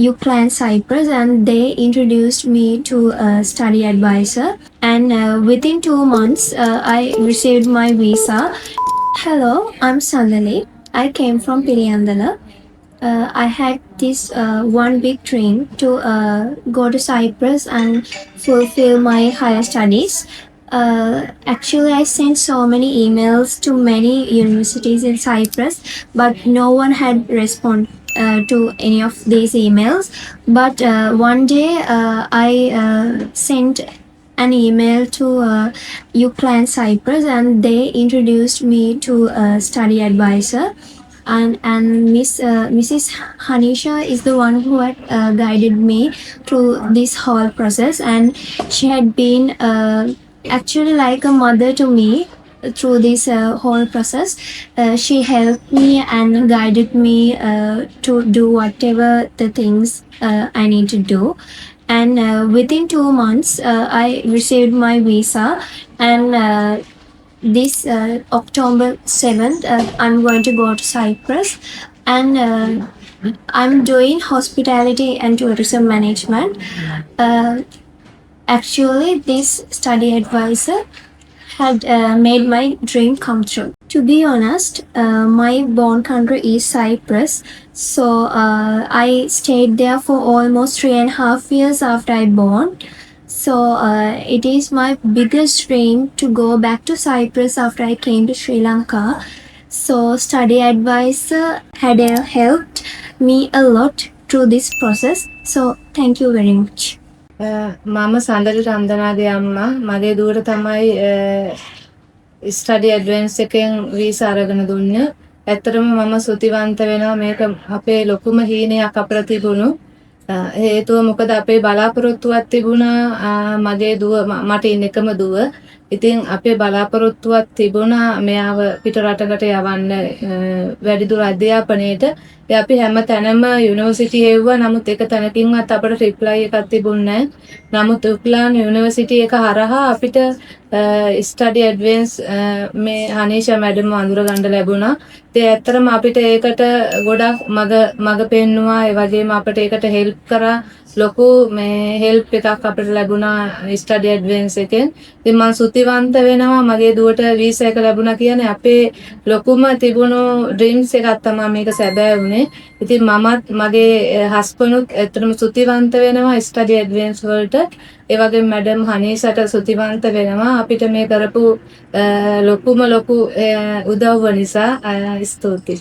Ukraine, Cyprus, and they introduced me to a study advisor. And within 2 months, I received my visa. Hello, I'm Sandali. I came from Piriandala. I had this one big dream to go to Cyprus and fulfill my higher studies. Actually, I sent so many emails to many universities in Cyprus, but no one had responded to any of these emails. But one day, I sent an email to Ukraine, Cyprus, and they introduced me to a study advisor. And Mrs. Hanisha is the one who had guided me through this whole process, and she had been actually like a mother to me through this whole process. She helped me and guided me to do whatever the things I need to do. And within 2 months, I received my visa, and this October 7th, I'm going to go to Cyprus, and I'm doing hospitality and tourism management. Actually, this study advisor had made my dream come true. To be honest, my born country is Cyprus, so I stayed there for almost 3.5 years after I born. So it is my biggest dream to go back to Cyprus after I came to Sri Lanka. So study advisor had helped me a lot through this process. So thank you very much. මම සඳලි රන්දනාගේ අම්මා. මගේ දුවට තමයි study ඇඩ්වැන්ස් එකෙන් visa අරගෙන දුන්නේ. ඇත්තටම මම සුතිවන්ත වෙනවා. මේක අපේ ලොකුම හීනයක් අපිට තිබුණු. හේතුව මොකද අපේ බලාපොරොත්තුවක් තිබුණා මගේ දුව මට ඉන්න එකම දුව. ඉතින් අපේ බලාපොරොත්තුවක් තිබුණා මෙයාව පිට රටකට යවන්න වැඩිදුර අධ්‍යාපනයේට. ඒ අපි හැම තැනම යුනිවර්සිටි හෙව්වා. නමුත් එක තැනකින්වත් අපට රිප්ලයි එකක් තිබුණේ නැහැ. නමුත් උක්ලාන් යුනිවර්සිටි එක හරහා අපිට ස්ටඩි ඇඩ්වැන්ස් මේ හනීෂා මැඩම් අඳුර ගන්න ලැබුණා. ඒ ඇත්තටම අපිට ඒකට ගොඩක් මග පෙන්නුවා. ඒ වගේම අපිට ඒකට හෙල්ප් කරා. ලොකු මේ හෙල්ප් එකක් අපිට ලැබුණා ස්ටඩි ඇඩ්වැන්ස් එකෙන්. ඉතින් මම සුතිවන්ත වෙනවා මගේ දුවට වීසා එක ලැබුණා කියන්නේ අපේ ලොකුම තිබුණු ඩ්‍රීම්ස් එකක් තමයි මේක සැබෑ වුණේ. ඉතින් මමත් මගේ හස්බන්ඩ්ුත් ඇත්තටම සුතිවන්ත වෙනවා ස්ටඩි ඇඩ්වැන්ස් වලට. ඒ වගේම මැඩම් හනීෂට සුතිවන්ත වෙනවා අපිට මේ කරපු ලොකුම ලොකු උදව්ව නිසා. ස්තුතියි.